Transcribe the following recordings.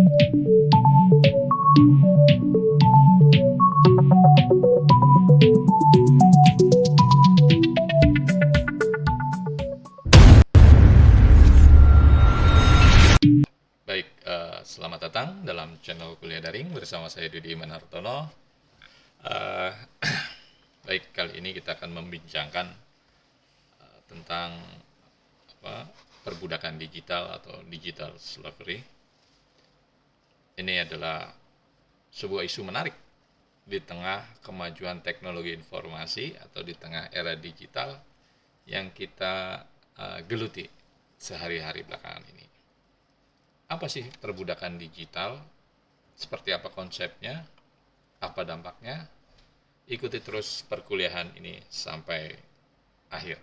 Baik, selamat datang dalam channel Kuliah Daring bersama saya Dudi Manartono. Eh, Baik, kali ini kita akan membincangkan tentang perbudakan digital atau digital slavery. Ini adalah sebuah isu menarik di tengah kemajuan teknologi informasi atau di tengah era digital yang kita geluti sehari-hari belakangan ini. Apa sih perbudakan digital? Seperti apa konsepnya? Apa dampaknya? Ikuti terus perkuliahan ini sampai akhir.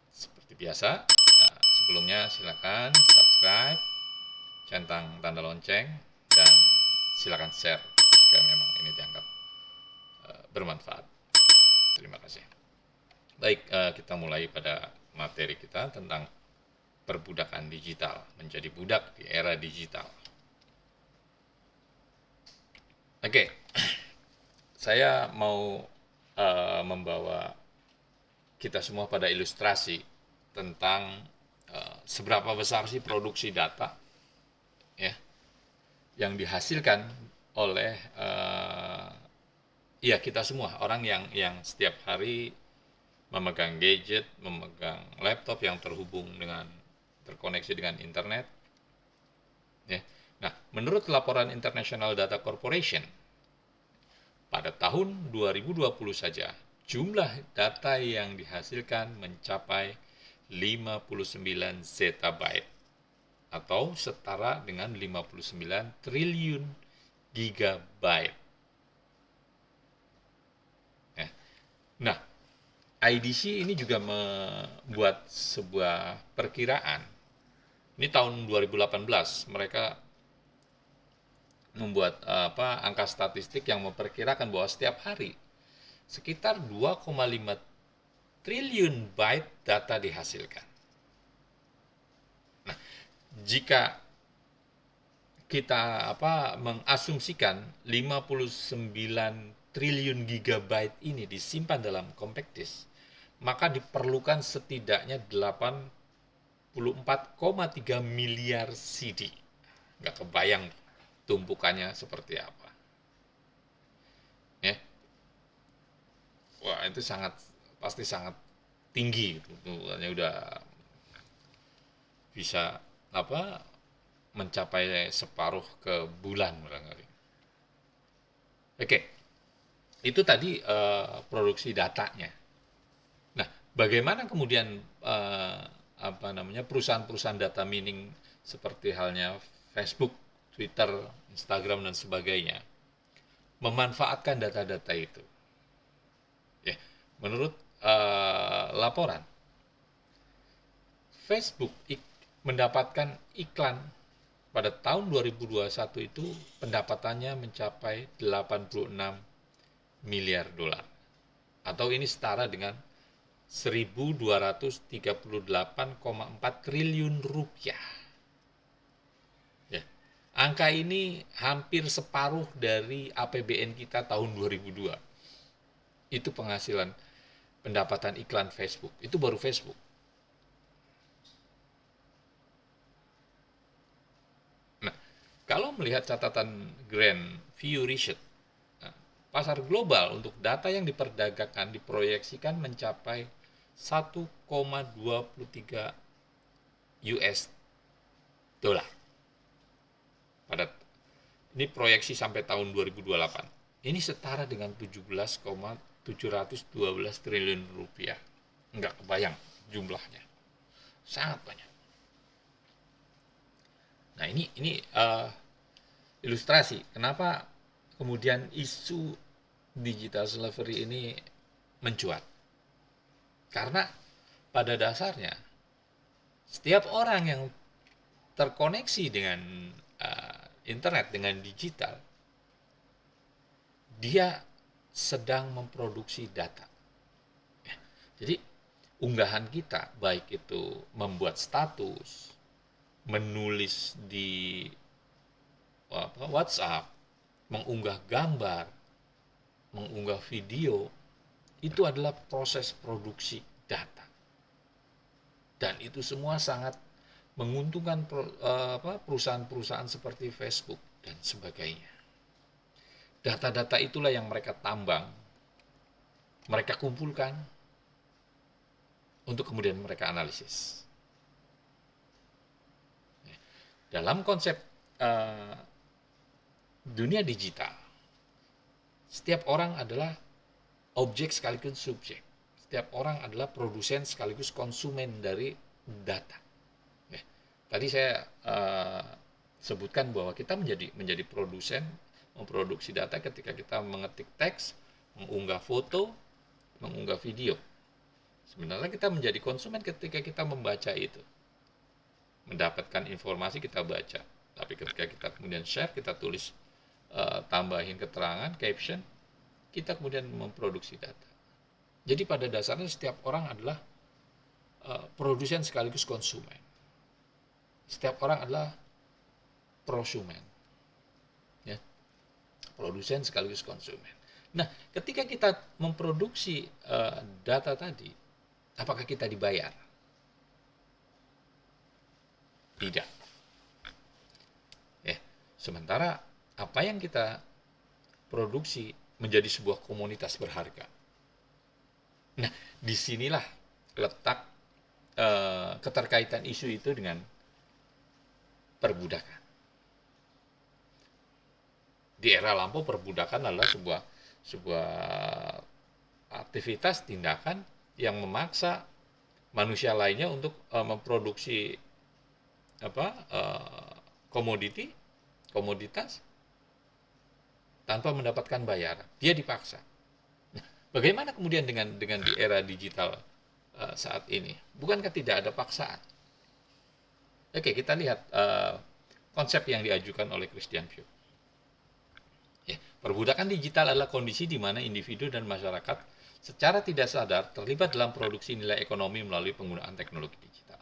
Seperti biasa, ya, sebelumnya silakan subscribe, centang tanda lonceng, dan silakan share jika memang ini dianggap bermanfaat. Terima kasih. Baik, kita mulai pada materi kita tentang perbudakan digital, menjadi budak di era digital. Oke, saya mau membawa kita semua pada ilustrasi tentang seberapa besar sih produksi data ya yang dihasilkan oleh ya kita semua orang yang setiap hari memegang gadget, memegang laptop yang terkoneksi dengan internet. Ya. Nah, menurut laporan International Data Corporation, pada tahun 2020 saja, jumlah data yang dihasilkan mencapai 59 zettabyte atau setara dengan 59 triliun gigabyte. Ya. Nah, IDC ini juga membuat sebuah perkiraan. Ini tahun 2018, mereka membuat angka statistik yang memperkirakan bahwa setiap hari sekitar 2,5 triliun byte data dihasilkan. Nah, jika kita mengasumsikan 59 triliun gigabyte ini disimpan dalam compact disk, maka diperlukan setidaknya 84,3 miliar CD. Nggak kebayang tumpukannya seperti apa. Ya. Wah, itu pasti sangat tinggi. Tumpukannya udah bisa mencapai separuh ke bulan barangkali. Oke, itu tadi produksi datanya. Nah, bagaimana kemudian perusahaan-perusahaan data mining seperti halnya Facebook, Twitter, Instagram dan sebagainya memanfaatkan data-data itu? Ya, menurut laporan, Facebook mendapatkan iklan pada tahun 2021 itu pendapatannya mencapai 86 miliar dolar. Atau ini setara dengan 1.238,4 triliun rupiah. Ya. Angka ini hampir separuh dari APBN kita tahun 2002. Itu penghasilan pendapatan iklan Facebook. Itu baru Facebook. Nah, kalau melihat catatan Grand View Research, pasar global untuk data yang diperdagangkan diproyeksikan mencapai 1,23 US dollar. Ini proyeksi sampai tahun 2028. Ini setara dengan 17,712 triliun rupiah. Enggak kebayang jumlahnya. Sangat banyak. Nah, ini ilustrasi kenapa kemudian isu digital slavery ini mencuat. Karena pada dasarnya setiap orang yang terkoneksi dengan internet, dengan digital, dia sedang memproduksi data. Jadi unggahan kita, baik itu membuat status, menulis di WhatsApp, mengunggah gambar, mengunggah video, itu adalah proses produksi data. Dan itu semua sangat menguntungkan perusahaan-perusahaan seperti Facebook dan sebagainya. Data-data itulah yang mereka tambang, mereka kumpulkan, untuk kemudian mereka analisis. Dalam konsep dunia digital, setiap orang adalah objek sekaligus subjek. Setiap orang adalah produsen sekaligus konsumen dari data. Nah, tadi saya sebutkan bahwa kita menjadi produsen, memproduksi data ketika kita mengetik teks, mengunggah foto, mengunggah video. Sebenarnya kita menjadi konsumen ketika kita membaca itu. Mendapatkan informasi kita baca. Tapi ketika kita kemudian share, kita tulis, tambahin keterangan, caption, kita kemudian memproduksi data. Jadi pada dasarnya setiap orang adalah produsen sekaligus konsumen. Setiap orang adalah prosumen. Ya. Produsen sekaligus konsumen. Nah, ketika kita memproduksi data tadi, apakah kita dibayar? Tidak. Sementara apa yang kita produksi menjadi sebuah komunitas berharga. Nah, disinilah letak keterkaitan isu itu dengan perbudakan. Di era lampau, perbudakan adalah sebuah aktivitas, tindakan yang memaksa manusia lainnya untuk memproduksi komoditas tanpa mendapatkan bayaran. Dia dipaksa. Nah, bagaimana kemudian dengan di era digital saat ini? Bukankah tidak ada paksaan? Oke, kita lihat konsep yang diajukan oleh Christian Piuk. Ya, perbudakan digital adalah kondisi di mana individu dan masyarakat secara tidak sadar terlibat dalam produksi nilai ekonomi melalui penggunaan teknologi digital.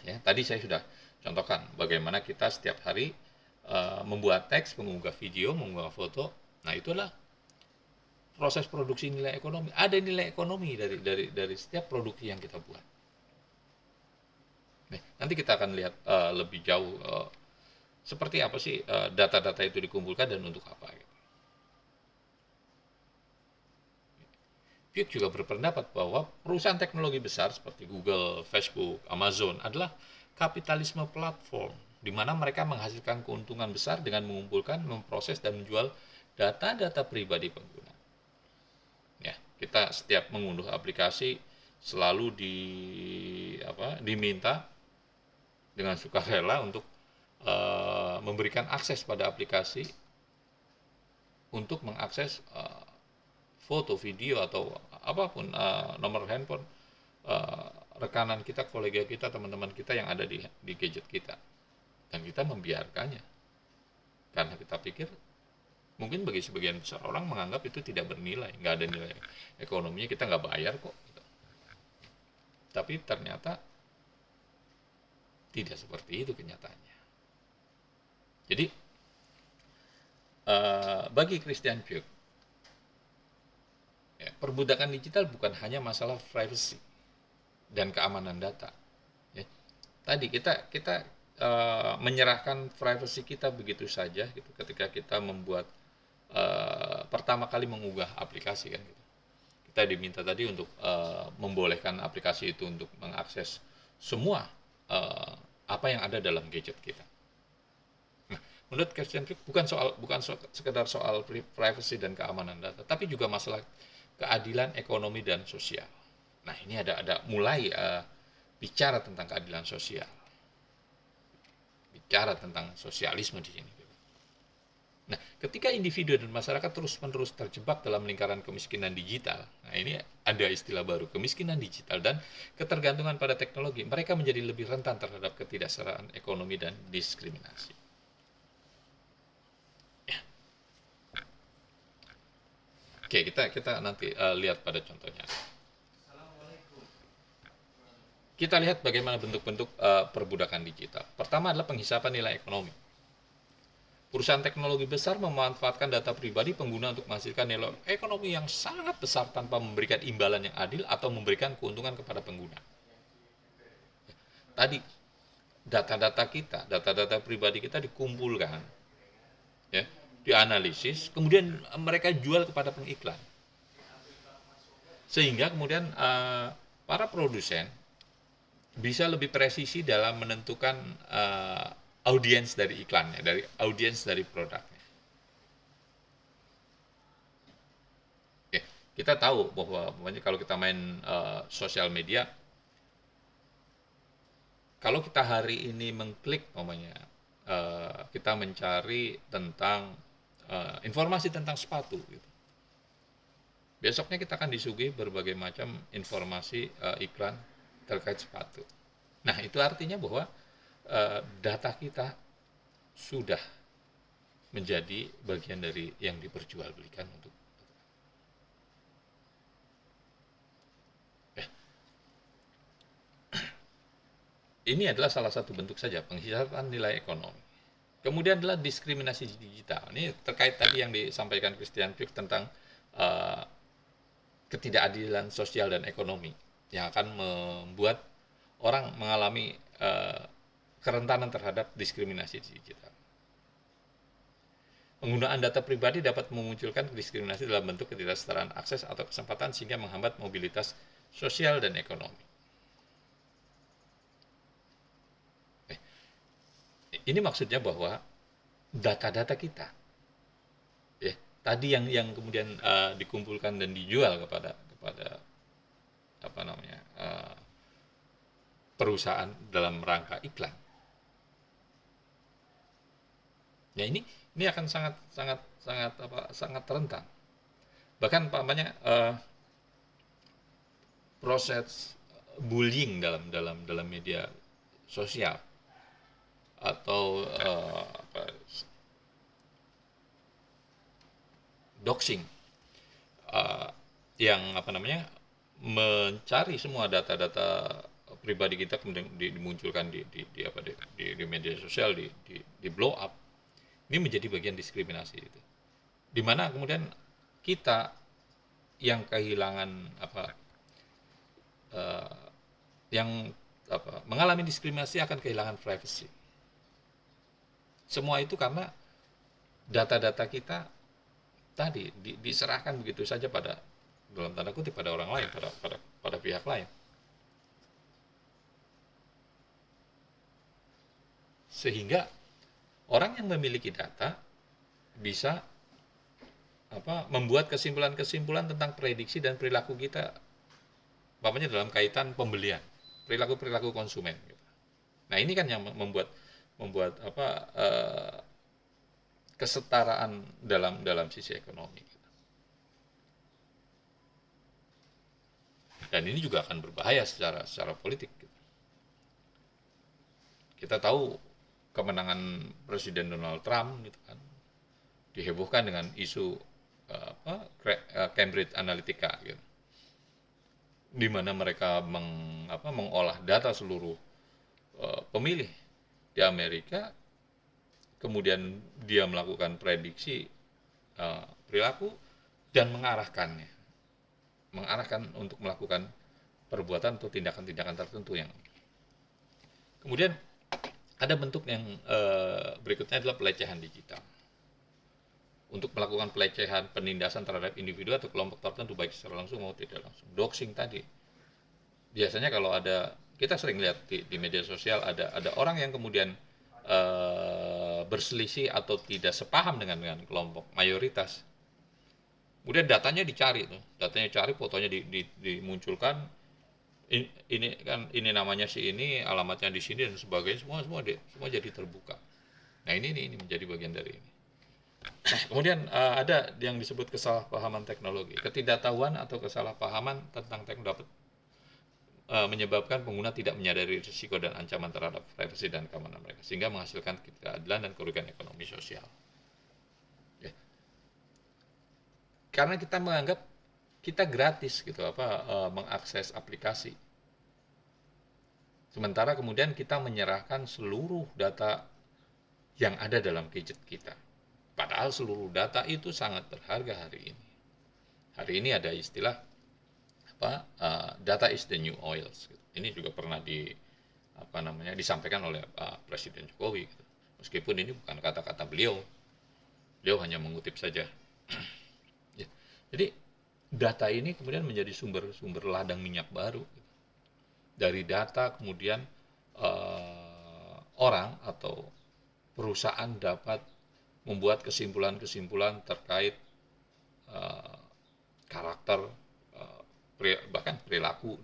Ya, tadi saya sudah contohkan bagaimana kita setiap hari membuat teks, mengunggah video, mengunggah foto. Nah, itulah proses produksi nilai ekonomi. Ada nilai ekonomi dari setiap produksi yang kita buat. Nih, nanti kita akan lihat lebih jauh seperti apa sih data-data itu dikumpulkan dan untuk apa. Piuk juga berpendapat bahwa perusahaan teknologi besar seperti Google, Facebook, Amazon adalah kapitalisme platform, di mana mereka menghasilkan keuntungan besar dengan mengumpulkan, memproses, dan menjual data-data pribadi pengguna. Ya, kita setiap mengunduh aplikasi selalu diminta dengan sukarela untuk memberikan akses pada aplikasi untuk mengakses foto, video, atau apapun, nomor handphone rekanan kita, kolega kita, teman-teman kita yang ada di gadget kita. Dan kita membiarkannya. Karena kita pikir, mungkin bagi sebagian besar orang menganggap itu tidak bernilai, nggak ada nilai ekonominya, kita nggak bayar kok. Tapi ternyata tidak seperti itu kenyataannya. Jadi, bagi Christian Piuk, perbudakan digital bukan hanya masalah privacy dan keamanan data. Ya. Tadi kita menyerahkan privacy kita begitu saja gitu, ketika kita membuat pertama kali mengunggah aplikasi kan gitu. Kita diminta tadi untuk membolehkan aplikasi itu untuk mengakses semua apa yang ada dalam gadget kita. Nah, menurut Christian Piuk bukan sekedar soal privacy dan keamanan data, tapi juga masalah keadilan ekonomi dan sosial. Nah, ini ada mulai bicara tentang keadilan sosial, bicara tentang sosialisme di sini. Nah, ketika individu dan masyarakat terus-menerus terjebak dalam lingkaran kemiskinan digital, nah ini ada istilah baru, kemiskinan digital dan ketergantungan pada teknologi, mereka menjadi lebih rentan terhadap ketidaksetaraan ekonomi dan diskriminasi. Oke, kita nanti lihat pada contohnya. Kita lihat bagaimana bentuk-bentuk perbudakan digital. Pertama adalah penghisapan nilai ekonomi. Perusahaan teknologi besar memanfaatkan data pribadi pengguna untuk menghasilkan nilai ekonomi yang sangat besar tanpa memberikan imbalan yang adil atau memberikan keuntungan kepada pengguna. Tadi data-data kita, data-data pribadi kita dikumpulkan, ya, dianalisis, kemudian mereka jual kepada pengiklan, sehingga kemudian para produsen bisa lebih presisi dalam menentukan audiens dari iklannya, dari audiens dari produknya. Ya, kita tahu bahwa kalau kita main sosial media, kalau kita hari ini mengklik kita mencari tentang informasi tentang sepatu gitu. Besoknya kita akan disuguhi berbagai macam informasi iklan terkait sepatu. Nah, itu artinya bahwa data kita sudah menjadi bagian dari yang diperjualbelikan untuk ini adalah salah satu bentuk saja pengkhianatan nilai ekonomi. Kemudian adalah diskriminasi digital. Ini terkait tadi yang disampaikan Christian Piuk tentang ketidakadilan sosial dan ekonomi yang akan membuat orang mengalami kerentanan terhadap diskriminasi digital. Penggunaan data pribadi dapat memunculkan diskriminasi dalam bentuk ketidaksetaraan akses atau kesempatan sehingga menghambat mobilitas sosial dan ekonomi. Ini maksudnya bahwa data-data kita, ya, tadi yang kemudian dikumpulkan dan dijual kepada perusahaan dalam rangka iklan. Ya ini akan sangat rentan. Bahkan proses bullying dalam media sosial atau doxing yang mencari semua data-data pribadi kita kemudian dimunculkan di media sosial, di blow up. Ini menjadi bagian diskriminasi itu. Di mana kemudian kita yang kehilangan mengalami diskriminasi akan kehilangan privacy. Semua itu karena data-data kita tadi diserahkan begitu saja pada, dalam tanda kutip, pada orang lain, pada pihak lain. Sehingga orang yang memiliki data bisa membuat kesimpulan-kesimpulan tentang prediksi dan perilaku kita, dalam kaitan pembelian, perilaku konsumen. Nah, ini kan yang membuat kesetaraan dalam sisi ekonomi. Dan ini juga akan berbahaya secara politik. Kita tahu kemenangan Presiden Donald Trump gitu kan dihebohkan dengan isu Cambridge Analytica gitu, di mana mereka mengolah data seluruh pemilih di Amerika, kemudian dia melakukan prediksi perilaku dan mengarahkan untuk melakukan perbuatan atau tindakan-tindakan tertentu yang kemudian ada bentuk yang berikutnya adalah pelecehan digital. Untuk melakukan pelecehan, penindasan terhadap individu atau kelompok tertentu baik secara langsung maupun tidak langsung. Doxing tadi. Biasanya kalau kita sering lihat di media sosial ada orang yang kemudian berselisih atau tidak sepaham dengan kelompok mayoritas. Kemudian datanya dicari, fotonya dimunculkan. Ini namanya si ini, alamatnya di sini dan sebagainya, semua jadi terbuka. Nah, ini menjadi bagian dari ini. Kemudian ada yang disebut kesalahpahaman teknologi. Ketidaktahuan atau kesalahpahaman tentang teknologi dapat menyebabkan pengguna tidak menyadari risiko dan ancaman terhadap privasi dan keamanan mereka, sehingga menghasilkan ketidakadilan dan kerugian ekonomi sosial. Ya. Karena kita menganggap kita gratis gitu mengakses aplikasi. Sementara kemudian kita menyerahkan seluruh data yang ada dalam gadget kita. Padahal seluruh data itu sangat berharga hari ini. Hari ini ada istilah data is the new oils. Ini juga pernah disampaikan oleh Presiden Jokowi. Meskipun ini bukan kata-kata beliau hanya mengutip saja. Ya. Jadi data ini kemudian menjadi sumber ladang minyak baru. Dari data kemudian orang atau perusahaan dapat membuat kesimpulan-kesimpulan terkait karakter, bahkan perilaku,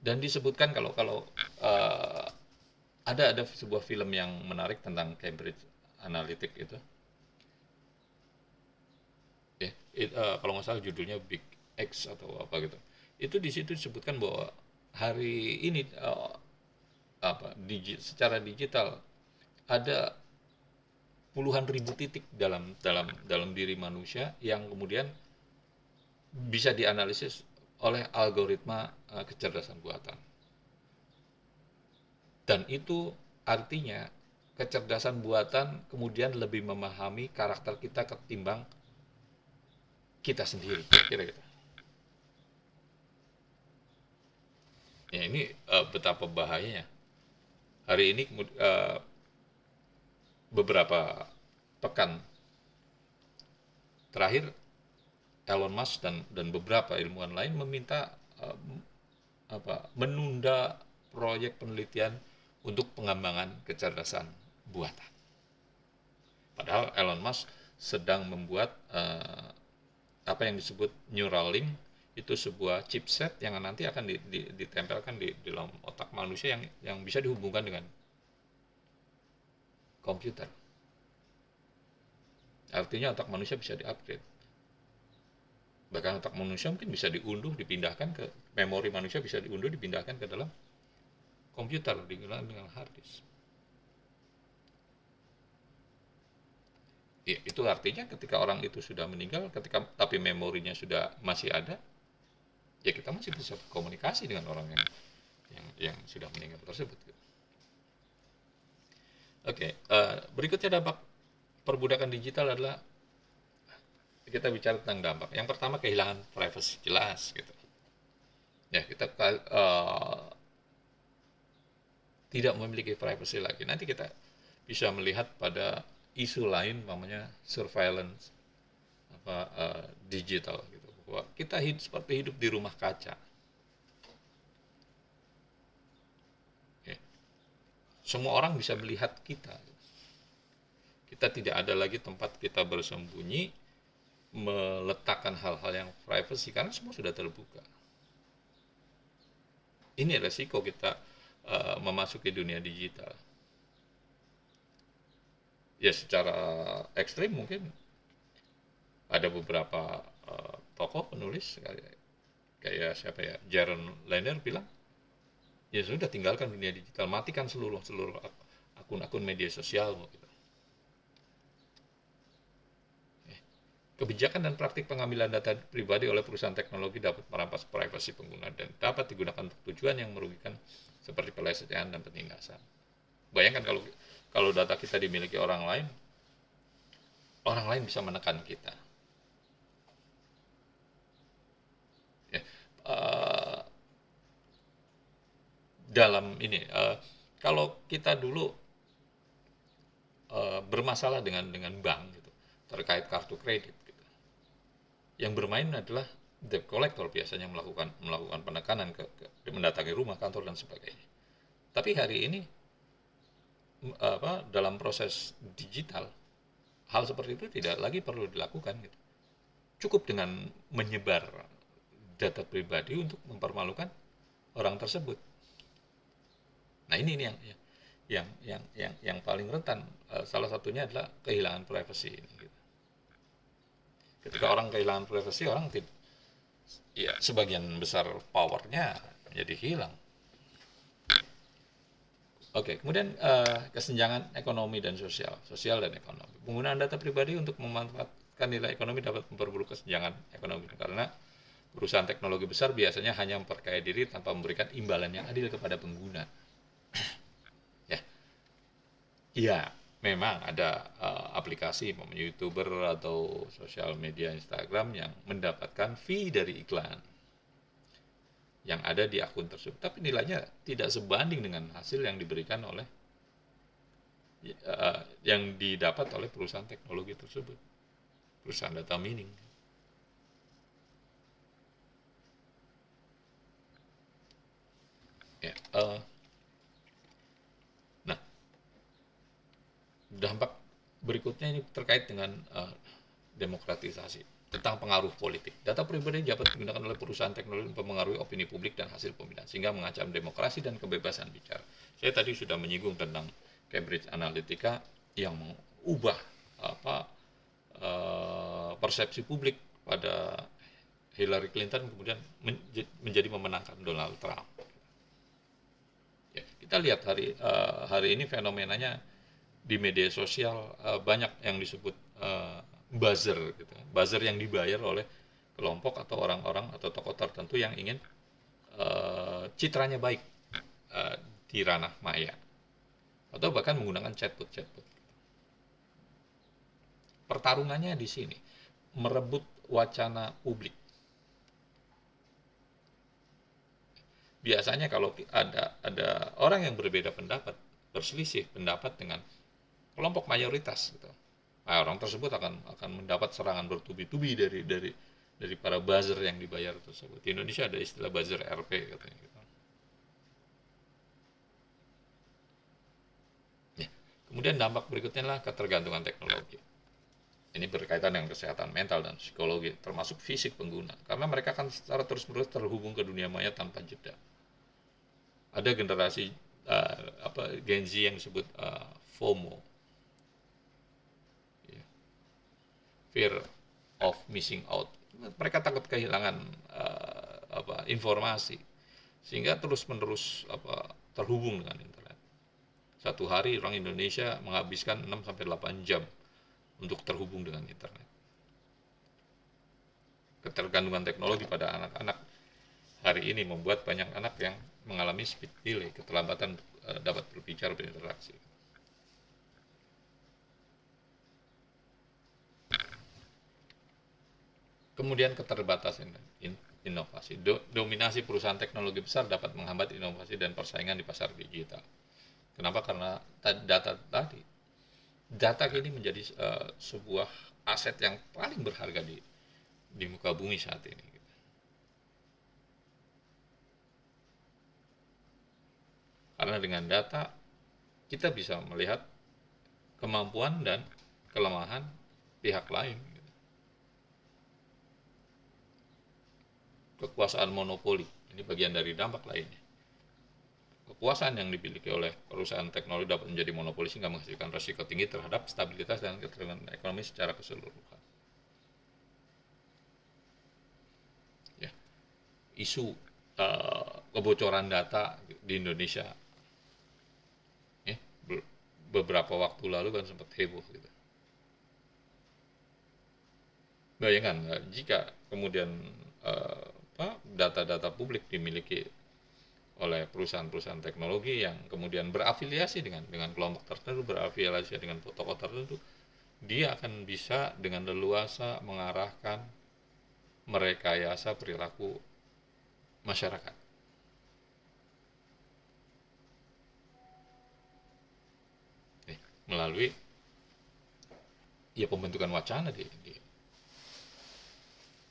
dan disebutkan kalau ada sebuah film yang menarik tentang Cambridge Analytica itu. Kalau nggak salah judulnya Big X atau apa gitu. Itu di situ disebutkan bahwa hari ini secara digital ada puluhan ribu titik dalam diri manusia yang kemudian bisa dianalisis oleh algoritma kecerdasan buatan. Dan itu artinya kecerdasan buatan kemudian lebih memahami karakter kita ketimbang kita sendiri, kira-kira. Ya, ini betapa bahayanya. Hari ini beberapa pekan terakhir Elon Musk dan beberapa ilmuwan lain meminta menunda proyek penelitian untuk pengembangan kecerdasan buatan. Padahal Elon Musk sedang membuat apa yang disebut Neuralink, itu sebuah chipset yang nanti akan ditempelkan di dalam otak manusia yang bisa dihubungkan dengan komputer. Artinya otak manusia bisa di-upgrade. Bahkan otak manusia mungkin bisa diunduh, dipindahkan ke memori manusia, bisa diunduh, dipindahkan ke dalam komputer digunakan dengan hard disk. Ya, itu artinya ketika orang itu sudah meninggal, tapi memorinya sudah masih ada, ya kita masih bisa berkomunikasi dengan orang yang sudah meninggal tersebut. Oke, berikutnya dampak perbudakan digital adalah, kita bicara tentang dampak. Yang pertama, kehilangan privacy, jelas gitu. Ya, kita tidak memiliki privacy lagi. Nanti kita bisa melihat pada isu lain, namanya surveillance digital gitu. Bahwa kita seperti hidup di rumah kaca. Okay. Semua orang bisa melihat kita. Kita tidak ada lagi tempat kita bersembunyi, meletakkan hal-hal yang privacy, karena semua sudah terbuka. Ini resiko kita memasuki dunia digital. Ya, secara ekstrim mungkin ada beberapa tokoh penulis kayak siapa ya, Jaron Lanier bilang, ya sudah, tinggalkan dunia digital, matikan seluruh akun-akun media sosial gitu. Kebijakan dan praktik pengambilan data pribadi oleh perusahaan teknologi dapat merampas privasi pengguna dan dapat digunakan untuk tujuan yang merugikan seperti pelecehan dan penindasan. Bayangkan kalau data kita dimiliki orang lain bisa menekan kita. Ya, dalam ini, kalau kita dulu bermasalah dengan bank gitu, terkait kartu kredit, gitu, yang bermain adalah debt collector biasanya melakukan penekanan mendatangi rumah, kantor, dan sebagainya. Tapi hari ini dalam proses digital, hal seperti itu tidak lagi perlu dilakukan gitu. Cukup dengan menyebar data pribadi untuk mempermalukan orang tersebut. Nah, ini yang paling rentan. Salah satunya adalah kehilangan privasi ini gitu. Ketika orang kehilangan privasi, orang sebagian besar powernya jadi hilang. Oke, kemudian kesenjangan ekonomi dan sosial dan ekonomi. Penggunaan data pribadi untuk memanfaatkan nilai ekonomi dapat memperburuk kesenjangan ekonomi, karena perusahaan teknologi besar biasanya hanya memperkaya diri tanpa memberikan imbalan yang adil kepada pengguna. Ya, memang ada aplikasi YouTuber atau sosial media Instagram yang mendapatkan fee dari iklan yang ada di akun tersebut, tapi nilainya tidak sebanding dengan hasil yang diberikan oleh yang didapat oleh perusahaan teknologi tersebut, perusahaan data mining. Ya, nah, dampak berikutnya ini terkait dengan demokratisasi, tentang pengaruh politik. Data pribadi dapat digunakan oleh perusahaan teknologi untuk mempengaruhi opini publik dan hasil pemilihan, sehingga mengancam demokrasi dan kebebasan bicara. Saya tadi sudah menyinggung tentang Cambridge Analytica yang mengubah persepsi publik pada Hillary Clinton, kemudian menjadi memenangkan Donald Trump. Ya, kita lihat hari ini fenomenanya di media sosial banyak yang disebut buzzer, gitu. Buzzer yang dibayar oleh kelompok atau orang-orang atau tokoh tertentu yang ingin citranya baik di ranah maya, atau bahkan menggunakan chatbot. Pertarungannya di sini merebut wacana publik. Biasanya kalau ada orang yang berbeda pendapat, berselisih pendapat dengan kelompok mayoritas, gitu, nah, orang tersebut akan mendapat serangan bertubi-tubi dari para buzzer yang dibayar tersebut. Di Indonesia ada istilah buzzer RP, katanya, gitu. Ya. Kemudian dampak berikutnya adalah ketergantungan teknologi. Ini berkaitan dengan kesehatan mental dan psikologi, termasuk fisik pengguna, karena mereka akan secara terus-menerus terhubung ke dunia maya tanpa jeda. Ada generasi Gen Z yang disebut FOMO, fear of missing out. Mereka takut kehilangan informasi, sehingga terus-menerus terhubung dengan internet. Satu hari orang Indonesia menghabiskan 6-8 jam untuk terhubung dengan internet. Ketergantungan teknologi pada anak-anak hari ini membuat banyak anak yang mengalami speed delay, keterlambatan dapat berbicara, berinteraksi. Kemudian keterbatasan inovasi. Dominasi perusahaan teknologi besar dapat menghambat inovasi dan persaingan di pasar digital. Kenapa? Karena data tadi. Data ini menjadi sebuah aset yang paling berharga di muka bumi saat ini. Karena dengan data kita bisa melihat kemampuan dan kelemahan pihak lain. Kekuasaan monopoli, ini bagian dari dampak lainnya. Kekuasaan yang dimiliki oleh perusahaan teknologi dapat menjadi monopoli sehingga menghasilkan risiko tinggi terhadap stabilitas dan ketergantungan ekonomi secara keseluruhan. Ya. Isu kebocoran data di Indonesia, ya, beberapa waktu lalu kan sempat heboh, gitu. Bayangkan jika kemudian data-data publik dimiliki oleh perusahaan-perusahaan teknologi yang kemudian berafiliasi dengan kelompok tertentu, berafiliasi dengan tokoh tertentu, dia akan bisa dengan leluasa mengarahkan merekayasa perilaku masyarakat. Melalui pembentukan wacana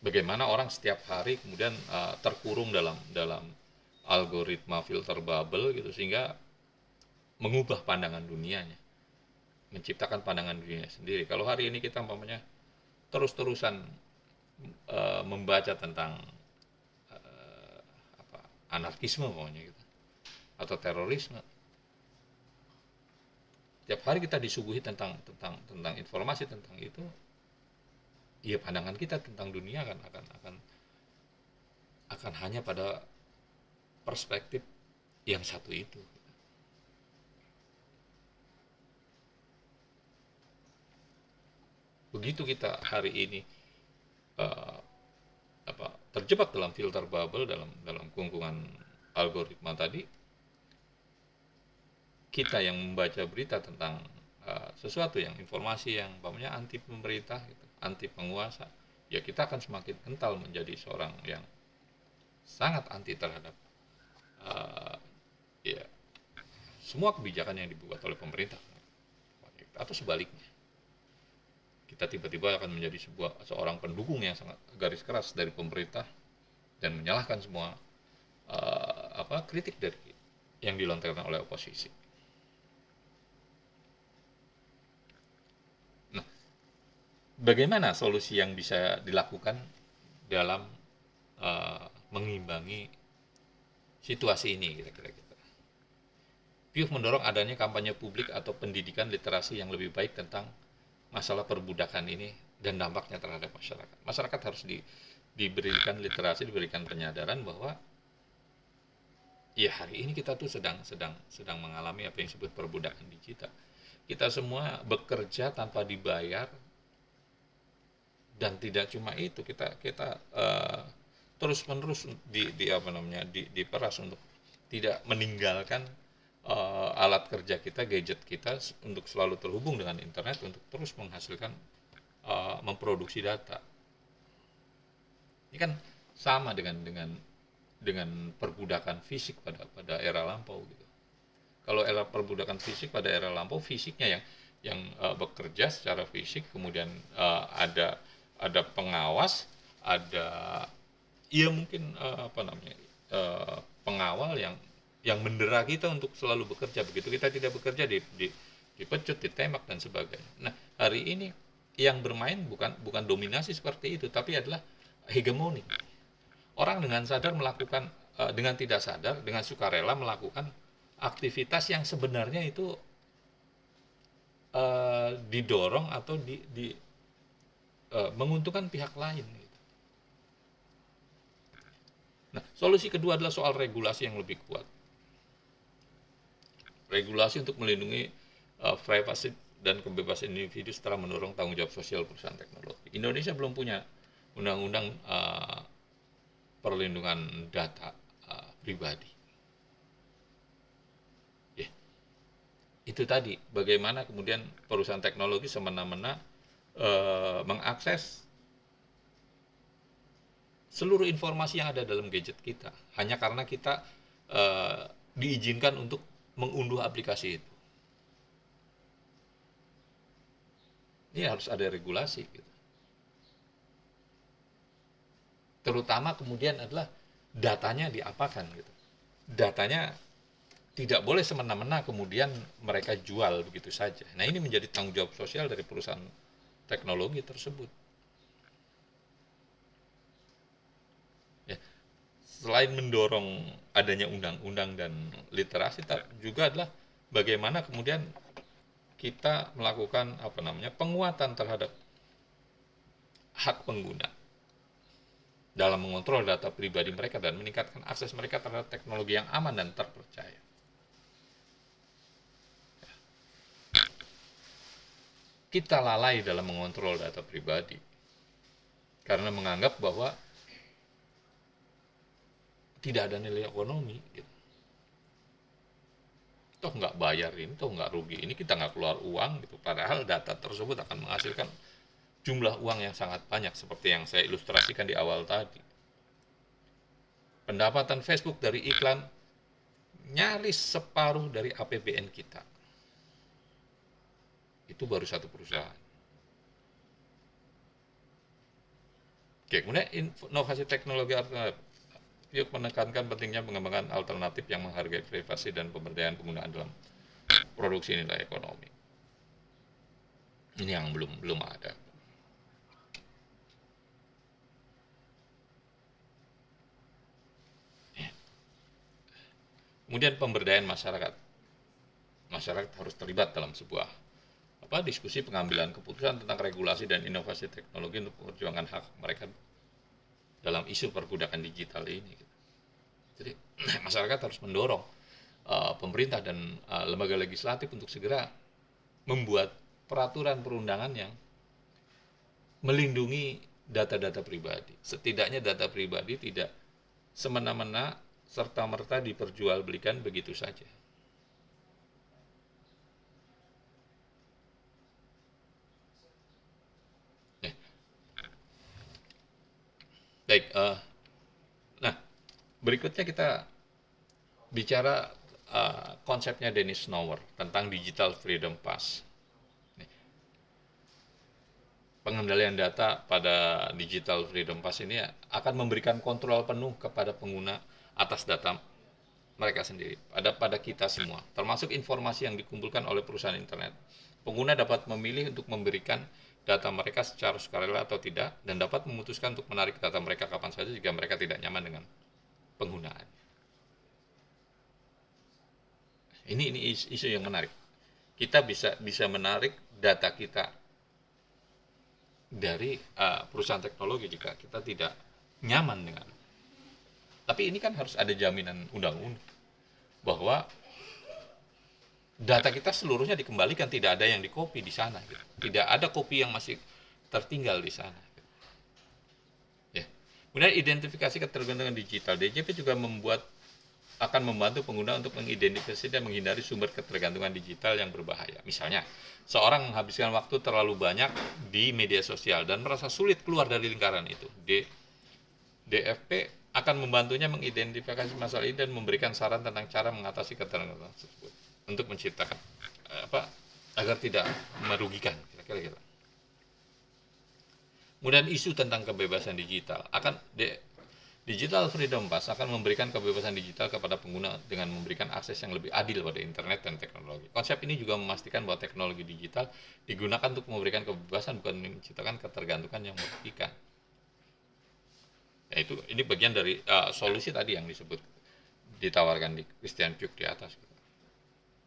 bagaimana orang setiap hari kemudian terkurung dalam algoritma filter bubble, gitu, sehingga mengubah pandangan dunianya, menciptakan pandangan dunia sendiri. Kalau hari ini kita umpamanya terus-terusan membaca tentang anarkisme pokoknya, gitu, atau terorisme, tiap hari kita disuguhi tentang informasi tentang itu, ya pandangan kita tentang dunia akan hanya pada perspektif yang satu itu. Begitu kita hari ini terjebak dalam filter bubble, dalam kungkungan algoritma tadi, kita yang membaca berita tentang sesuatu yang informasi yang umpamanya anti pemerintah gitu, anti penguasa, ya kita akan semakin kental menjadi seorang yang sangat anti terhadap uh, ya semua kebijakan yang dibuat oleh pemerintah, atau sebaliknya kita tiba-tiba akan menjadi seorang pendukung yang sangat garis keras dari pemerintah dan menyalahkan semua kritik dari yang dilontarkan oleh oposisi. Nah, bagaimana solusi yang bisa dilakukan dalam mengimbangi situasi ini kira-kira gitu. Piuh mendorong adanya kampanye publik atau pendidikan literasi yang lebih baik tentang masalah perbudakan ini dan dampaknya terhadap masyarakat. Masyarakat harus diberikan literasi, diberikan penyadaran bahwa ya hari ini kita tuh sedang mengalami apa yang disebut perbudakan digital. Kita semua bekerja tanpa dibayar, dan tidak cuma itu, kita terus menerus diperas untuk tidak meninggalkan alat kerja kita, gadget kita untuk selalu terhubung dengan internet untuk terus menghasilkan memproduksi data. Ini kan sama dengan perbudakan fisik pada era lampau gitu. Kalau era perbudakan fisik pada era lampau, fisiknya yang bekerja secara fisik, kemudian ada pengawas, ada mungkin pengawal yang mendera kita untuk selalu bekerja. Begitu kita tidak bekerja, dipecut, ditembak dan sebagainya. Nah, hari ini yang bermain bukan dominasi seperti itu, tapi adalah hegemoni. Orang dengan sadar melakukan, dengan tidak sadar, dengan sukarela melakukan aktivitas yang sebenarnya itu didorong atau menguntungkan pihak lain. Nah, solusi kedua adalah soal regulasi yang lebih kuat. Regulasi untuk melindungi privasi dan kebebasan individu setelah mendorong tanggung jawab sosial perusahaan teknologi. Indonesia belum punya undang-undang perlindungan data pribadi. Itu tadi, bagaimana kemudian perusahaan teknologi semena-mena mengakses seluruh informasi yang ada dalam gadget kita hanya karena kita diizinkan untuk mengunduh aplikasi itu. Ini harus ada regulasi gitu. Terutama kemudian adalah datanya diapakan gitu. Datanya tidak boleh semena-mena kemudian mereka jual begitu saja. Nah, ini menjadi tanggung jawab sosial dari perusahaan teknologi tersebut. Ya, selain mendorong adanya undang-undang dan literasi, juga adalah bagaimana kemudian kita melakukan penguatan terhadap hak pengguna dalam mengontrol data pribadi mereka dan meningkatkan akses mereka terhadap teknologi yang aman dan terpercaya. Kita lalai dalam mengontrol data pribadi karena menganggap bahwa tidak ada nilai ekonomi gitu. Toh nggak bayar ini, toh nggak rugi ini, kita nggak keluar uang gitu. Padahal data tersebut akan menghasilkan jumlah uang yang sangat banyak seperti yang saya ilustrasikan di awal tadi. Pendapatan Facebook dari iklan nyaris separuh dari APBN kita. Itu baru satu perusahaan. Oke, kemudian inovasi teknologi alternatif. Yuk menekankan pentingnya pengembangan alternatif yang menghargai privasi dan pemberdayaan penggunaan dalam produksi nilai ekonomi. Ini yang belum ada. Kemudian pemberdayaan masyarakat. Masyarakat harus terlibat dalam sebuah diskusi pengambilan keputusan tentang regulasi dan inovasi teknologi untuk memperjuangkan hak mereka dalam isu perbudakan digital ini. Jadi masyarakat harus mendorong pemerintah dan lembaga legislatif untuk segera membuat peraturan perundangan yang melindungi data-data pribadi. Setidaknya data pribadi tidak semena-mena serta-merta diperjualbelikan begitu saja. Baik, nah berikutnya kita bicara konsepnya Dennis Nouwer tentang Digital Freedom Pass. Pengendalian data pada Digital Freedom Pass ini akan memberikan kontrol penuh kepada pengguna atas data mereka sendiri, pada kita semua, termasuk informasi yang dikumpulkan oleh perusahaan internet. Pengguna dapat memilih untuk memberikan data mereka secara sukarela atau tidak, dan dapat memutuskan untuk menarik data mereka kapan saja jika mereka tidak nyaman dengan penggunaan. Ini isu yang menarik. Kita bisa menarik data kita dari perusahaan teknologi jika kita tidak nyaman dengan. Tapi ini kan harus ada jaminan undang-undang bahwa data kita seluruhnya dikembalikan, tidak ada yang dikopi di sana, gitu. Tidak ada kopi yang masih tertinggal di sana. Gitu. Ya. Kemudian identifikasi ketergantungan digital. DJP juga akan membantu pengguna untuk mengidentifikasi dan menghindari sumber ketergantungan digital yang berbahaya. Misalnya, seorang menghabiskan waktu terlalu banyak di media sosial dan merasa sulit keluar dari lingkaran itu. DFP akan membantunya mengidentifikasi masalah ini dan memberikan saran tentang cara mengatasi ketergantungan tersebut untuk menciptakan agar tidak merugikan, kira-kira. Kemudian isu tentang kebebasan digital Digital Freedom Pass akan memberikan kebebasan digital kepada pengguna dengan memberikan akses yang lebih adil pada internet dan teknologi. Konsep ini juga memastikan bahwa teknologi digital digunakan untuk memberikan kebebasan, bukan menciptakan ketergantungan yang merugikan. Ya, ini bagian dari solusi tadi yang ditawarkan di Christian Piuk di atas.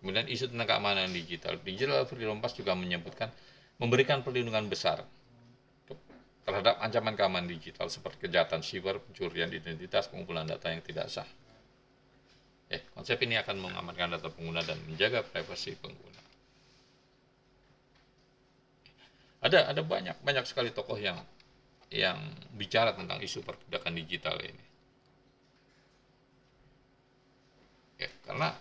Kemudian isu tentang keamanan digital. Digital Freedom Pass juga memberikan perlindungan besar terhadap ancaman keamanan digital seperti kejahatan siber, pencurian identitas, pengumpulan data yang tidak sah. Konsep ini akan mengamankan data pengguna dan menjaga privasi pengguna. Ada banyak sekali tokoh yang bicara tentang isu perbudakan digital ini. Karena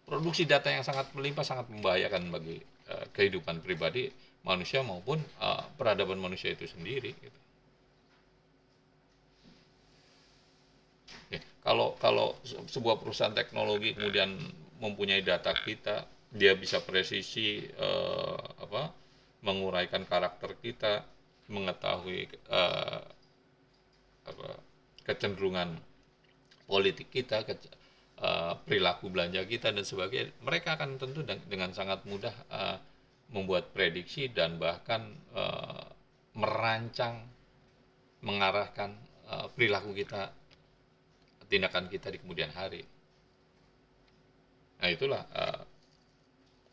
produksi data yang sangat melimpah sangat membahayakan bagi kehidupan pribadi manusia maupun peradaban manusia itu sendiri. Gitu. Kalau sebuah perusahaan teknologi kemudian mempunyai data kita, dia bisa presisi menguraikan karakter kita, mengetahui kecenderungan politik kita, perilaku belanja kita dan sebagainya. Mereka akan tentu dengan sangat mudah membuat prediksi dan bahkan merancang, mengarahkan perilaku kita, tindakan kita di kemudian hari. Nah, itulah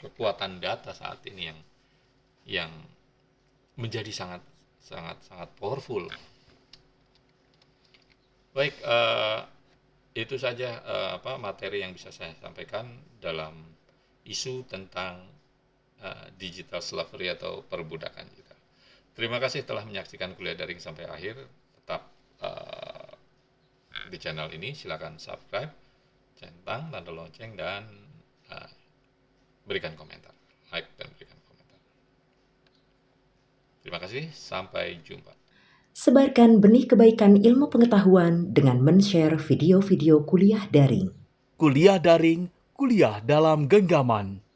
kekuatan data saat ini yang menjadi sangat powerful. Baik, itu saja materi yang bisa saya sampaikan dalam isu tentang digital slavery atau perbudakan kita. Terima kasih telah menyaksikan kuliah daring sampai akhir. Tetap di channel ini, silakan subscribe, centang tanda lonceng, dan berikan komentar, like dan berikan komentar. Terima kasih, sampai jumpa. Sebarkan benih kebaikan ilmu pengetahuan dengan men-share video-video kuliah daring. Kuliah daring, kuliah dalam genggaman.